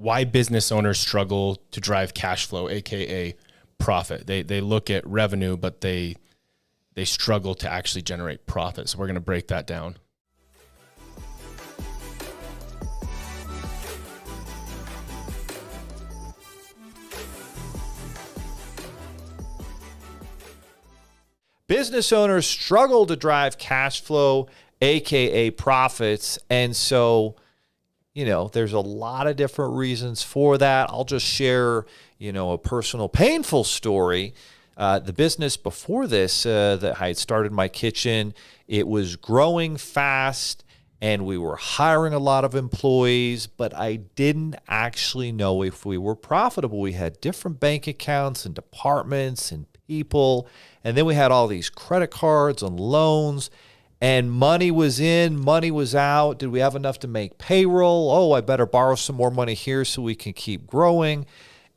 why business owners struggle to drive cash flow, aka profit. They look at revenue, but they struggle to actually generate profit. So we're going to break that down. Business owners struggle to drive cash flow, aka profits. And so, there's a lot of different reasons for that. I'll just share, a personal painful story. The business before this that I had started my kitchen, it was growing fast and we were hiring a lot of employees, but I didn't actually know if we were profitable. We had different bank accounts and departments and people, and then we had all these credit cards and loans, and money was in, money was out. Did we have enough to make payroll? Oh, I better borrow some more money here so we can keep growing.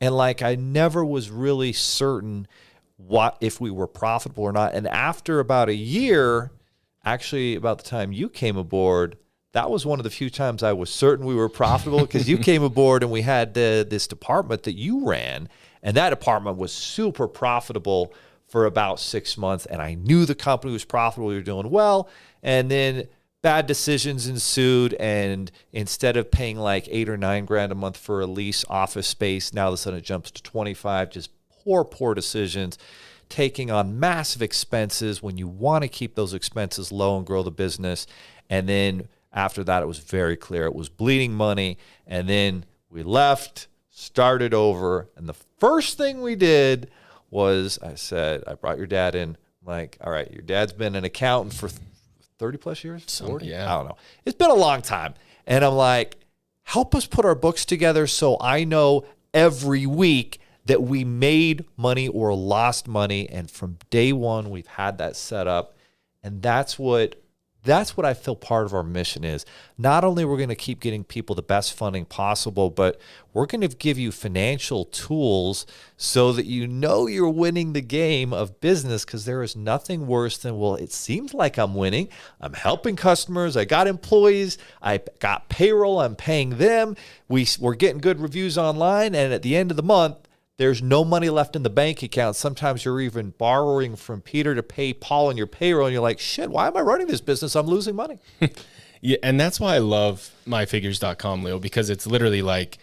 And I never was really certain what if we were profitable or not. And after about a year, actually about the time you came aboard, that was one of the few times I was certain we were profitable, because you came aboard and we had this department that you ran, and that department was super profitable for about 6 months. And I knew the company was profitable. We were doing well. And then bad decisions ensued. And instead of paying like $8 or $9 grand a month for a lease office space, now all of a sudden it jumps to 25, just poor decisions, taking on massive expenses when you want to keep those expenses low and grow the business. And then after that, it was very clear it was bleeding money. And then we left, started over. And the first thing we did was I said, I brought your dad in. I'm like, all right, your dad's been an accountant for 30 plus years? 40? Yeah. I don't know. It's been a long time. And I'm like, help us put our books together so I know every week that we made money or lost money. And from day one, we've had that set up. And that's what I feel part of our mission is. Not only we're going to keep getting people the best funding possible, but we're going to give you financial tools so that you're winning the game of business, because there is nothing worse than, well, it seems like I'm winning. I'm helping customers. I got employees. I got payroll. I'm paying them. We're getting good reviews online. And at the end of the month, there's no money left in the bank account. Sometimes you're even borrowing from Peter to pay Paul on your payroll. And you're like, shit, why am I running this business? I'm losing money. Yeah, and that's why I love myfigures.com, Leo, because it's literally like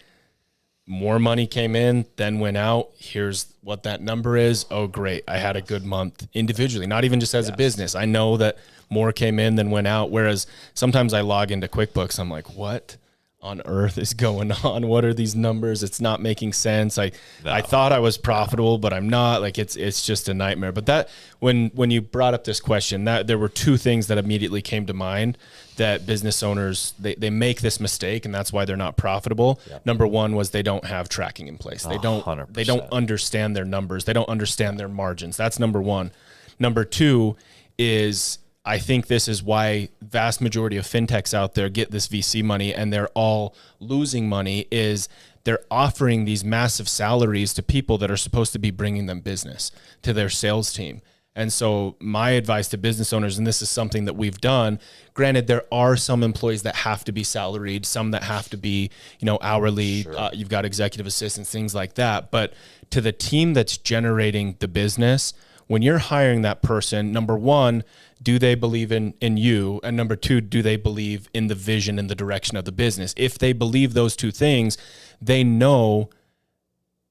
more money came in, then went out. Here's what that number is. Oh, great. I had a good month individually, not even just as a business. I know that more came in than went out. Whereas sometimes I log into QuickBooks. I'm like, what on earth is going on? What are these numbers? It's not making sense. I thought I was profitable, but I'm not. Like it's just a nightmare. But that when you brought up this question, that there were two things that immediately came to mind that business owners they make this mistake, and that's why they're not profitable. Yep. Number one was they don't have tracking in place. They don't 100%. They don't understand their numbers. They don't understand their margins. That's number one. Number two is, I think this is why vast majority of fintechs out there get this VC money and they're all losing money, is they're offering these massive salaries to people that are supposed to be bringing them business, to their sales team. And so my advice to business owners, and this is something that we've done, granted, there are some employees that have to be salaried, some that have to be, hourly. Sure. You've got executive assistants, things like that. But to the team that's generating the business, when you're hiring that person, number one, do they believe in you? And number two, do they believe in the vision and the direction of the business? If they believe those two things, they know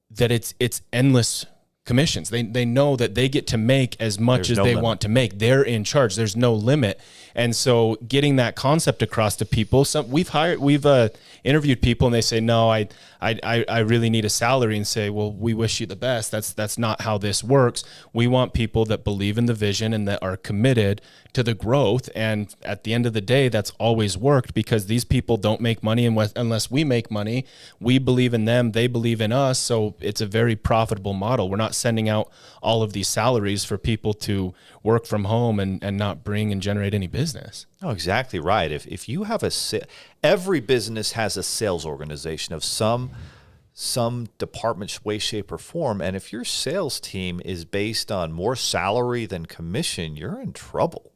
that it's endless commissions. They know that they get to make as much as they want to make. They're in charge. There's no limit. And so getting that concept across to people, we've interviewed people and they say, no, I really need a salary, and say, well, we wish you the best. That's not how this works. We want people that believe in the vision and that are committed to the growth. And at the end of the day, that's always worked, because these people don't make money unless we make money. We believe in them. They believe in us. So it's a very profitable model. We're not sending out all of these salaries for people to work from home and not bring and generate any business. Oh, exactly right. If you have every business has a sales organization of some department, way, shape, or form. And if your sales team is based on more salary than commission, you're in trouble.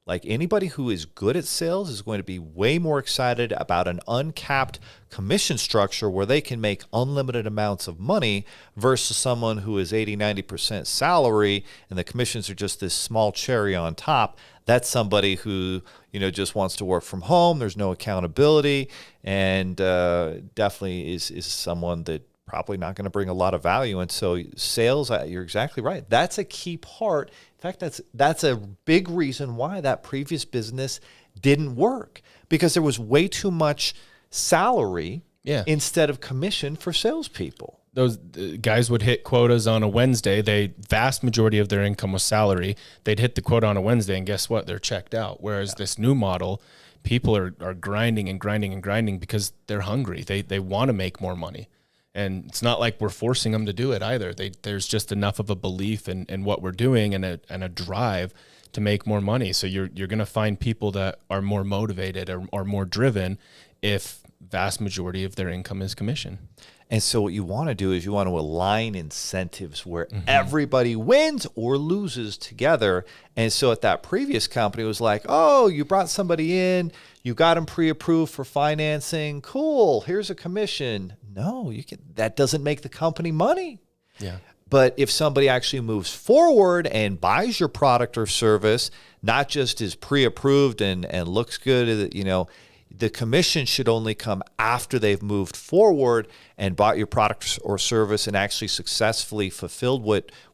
Like anybody who is good at sales is going to be way more excited about an uncapped commission structure where they can make unlimited amounts of money versus someone who is 80, 90% salary and the commissions are just this small cherry on top. That's somebody who, just wants to work from home. There's no accountability, and definitely is someone that probably not going to bring a lot of value. And so sales, you're exactly right. That's a key part. In fact, that's a big reason why that previous business didn't work, because there was way too much salary instead of commission for salespeople. Those guys would hit quotas on a Wednesday. Vast majority of their income was salary. They'd hit the quota on a Wednesday, and guess what? They're checked out. Whereas this new model, people are grinding and grinding and grinding because they're hungry. They want to make more money. And it's not like we're forcing them to do it either. There's just enough of a belief in what we're doing and a drive to make more money. So you're going to find people that are more motivated or more driven if vast majority of their income is commission. And so what you want to do is you want to align incentives where everybody wins or loses together. And so at that previous company, it was like, oh, you brought somebody in, you got them pre-approved for financing. Cool. Here's a commission. No, that doesn't make the company money. Yeah. But if somebody actually moves forward and buys your product or service, not just is pre-approved and looks good, the commission should only come after they've moved forward and bought your product or service and actually successfully fulfilled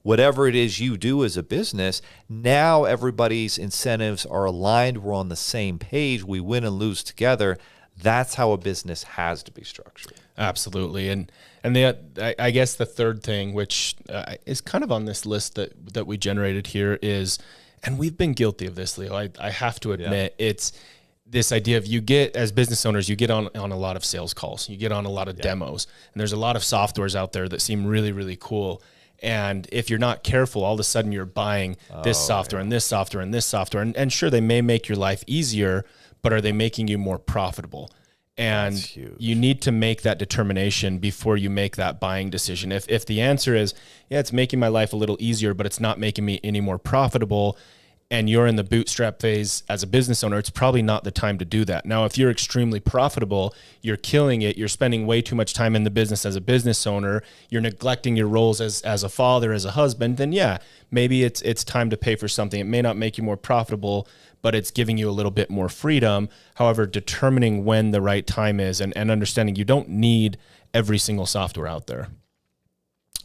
whatever it is you do as a business. Now everybody's incentives are aligned. We're on the same page. We win and lose together. That's how a business has to be structured. Absolutely. And I guess the third thing, which is kind of on this list that we generated here is, and we've been guilty of this, Leo, I have to admit, it's this idea of as business owners, you get on a lot of sales calls, you get on a lot of demos, and there's a lot of softwares out there that seem really, really cool. And if you're not careful, all of a sudden you're buying this software and this software and this software. And sure, they may make your life easier, but are they making you more profitable? And you need to make that determination before you make that buying decision. If the answer is, it's making my life a little easier, but it's not making me any more profitable, and you're in the bootstrap phase as a business owner, it's probably not the time to do that. Now, if you're extremely profitable, you're killing it, you're spending way too much time in the business as a business owner, you're neglecting your roles as a father, as a husband, then maybe it's time to pay for something. It may not make you more profitable, but it's giving you a little bit more freedom. However, determining when the right time is and understanding you don't need every single software out there.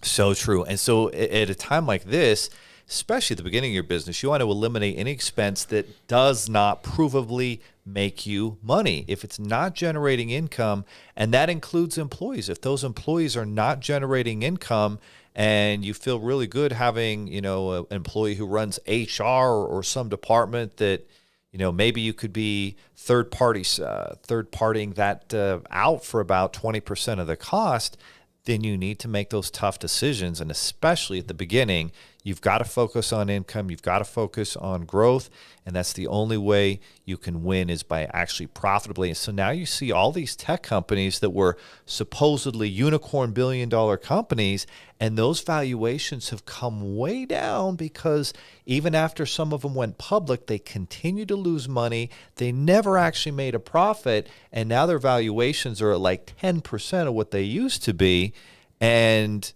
So true. And so at a time like this, especially at the beginning of your business, you want to eliminate any expense that does not provably make you money. If it's not generating income, and that includes employees, if those employees are not generating income and you feel really good having, an employee who runs HR or some department that, maybe you could be third partying that out for about 20% of the cost, then you need to make those tough decisions. And especially at the beginning, you've got to focus on income. You've got to focus on growth. And that's the only way you can win is by actually profitably. And so now you see all these tech companies that were supposedly unicorn billion-dollar companies, and those valuations have come way down because even after some of them went public, they continued to lose money. They never actually made a profit. And now their valuations are at like 10% of what they used to be. And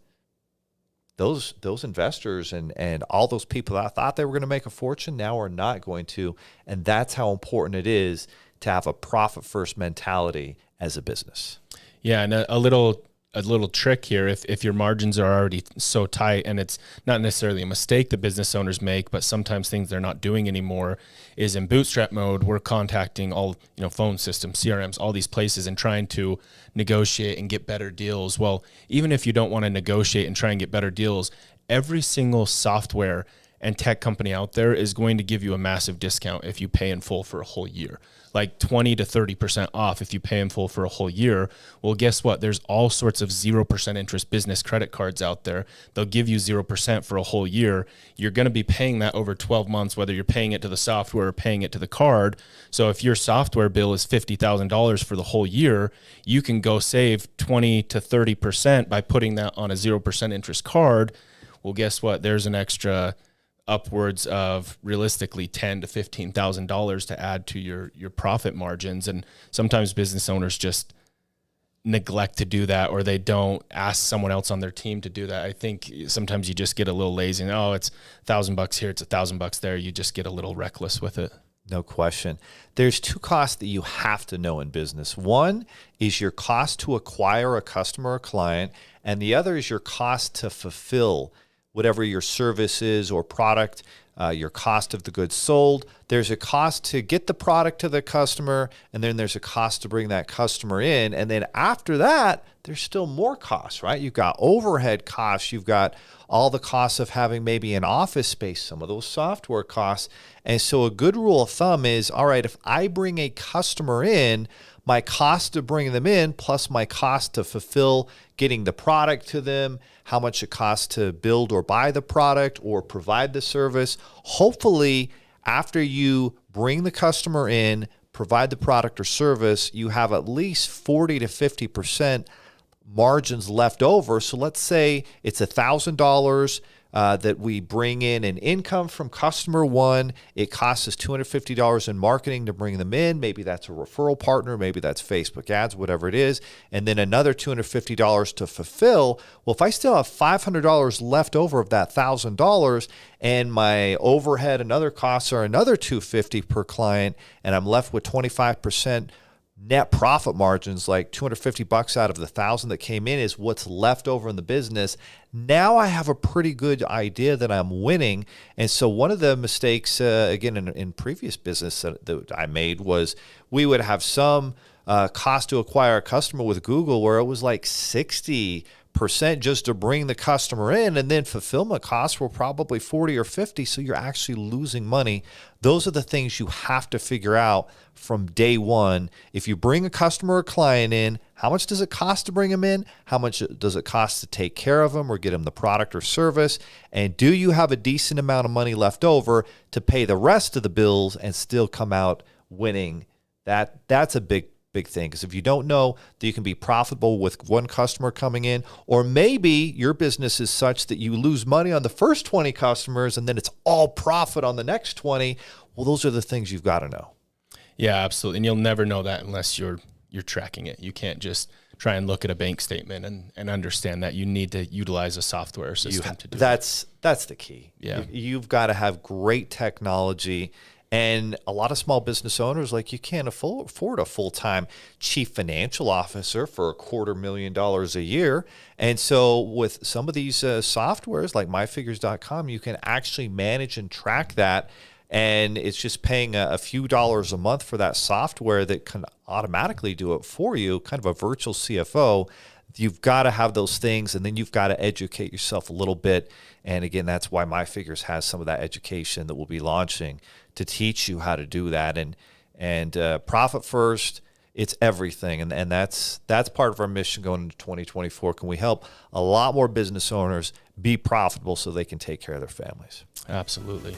those investors and all those people that thought they were going to make a fortune now are not going to. And that's how important it is to have a profit-first mentality as a business. Yeah, and a little trick here, if your margins are already so tight, and it's not necessarily a mistake that business owners make, but sometimes things they're not doing anymore, is in bootstrap mode, we're contacting all, phone systems, CRMs, all these places and trying to negotiate and get better deals. Well, even if you don't want to negotiate and try and get better deals, every single software and tech company out there is going to give you a massive discount if you pay in full for a whole year, like 20 to 30% off if you pay in full for a whole year. Well, guess what? There's all sorts of 0% interest business credit cards out there. They'll give you 0% for a whole year. You're going to be paying that over 12 months, whether you're paying it to the software or paying it to the card. So if your software bill is $50,000 for the whole year, you can go save 20 to 30% by putting that on a 0% interest card. Well, guess what? There's an extra upwards of realistically $10,000 to $15,000 to add to your profit margins. And sometimes business owners just neglect to do that, or they don't ask someone else on their team to do that. I think sometimes you just get a little lazy and, oh, it's $1,000 here, it's $1,000 there. You just get a little reckless with it. No question. There's two costs that you have to know in business. One is your cost to acquire a customer or client, and the other is your cost to fulfill whatever your service is or product, your cost of the goods sold. There's a cost to get the product to the customer, and then there's a cost to bring that customer in. And then after that, there's still more costs, right? You've got overhead costs. You've got all the costs of having maybe an office space, some of those software costs. And so a good rule of thumb is, all right, if I bring a customer in, my cost to bring them in plus my cost to fulfill getting the product to them, how much it costs to build or buy the product or provide the service. Hopefully, after you bring the customer in, provide the product or service, you have at least 40 to 50% margins left over. So let's say it's $1,000 that we bring in income from customer one. It costs us $250 in marketing to bring them in. Maybe that's a referral partner. Maybe that's Facebook ads, whatever it is. And then another $250 to fulfill. Well, if I still have $500 left over of that $1,000 and my overhead and other costs are another $250 per client, and I'm left with 25% net profit margins, like $250 out of the $1,000 that came in is what's left over in the business. Now I have a pretty good idea that I'm winning. And so one of the mistakes, again, in previous business that I made was we would have some cost to acquire a customer with Google where it was like 60% just to bring the customer in, and then fulfillment costs were probably 40 or 50. So you're actually losing money. Those are the things you have to figure out from day one. If you bring a customer or client in, how much does it cost to bring them in? How much does it cost to take care of them or get them the product or service? And do you have a decent amount of money left over to pay the rest of the bills and still come out winning? That's a big thing, because if you don't know that you can be profitable with one customer coming in, or maybe your business is such that you lose money on the first 20 customers and then it's all profit on the next 20, well, those are the things you've got to know. Yeah, absolutely. And you'll never know that unless you're tracking it. You can't just try and look at a bank statement and understand that. You need to utilize a software system to do that. That's the key. Yeah. You've got to have great technology. And a lot of small business owners, like, you can't afford a full-time chief financial officer for $250,000 a year. And so with some of these softwares like myfigures.com, you can actually manage and track that. And it's just paying a few dollars a month for that software that can automatically do it for you, kind of a virtual CFO. You've got to have those things, and then you've got to educate yourself a little bit. And again, that's why MyFigures has some of that education that we'll be launching to teach you how to do that. And profit first, it's everything. And that's part of our mission going into 2024. Can we help a lot more business owners be profitable so they can take care of their families? Absolutely.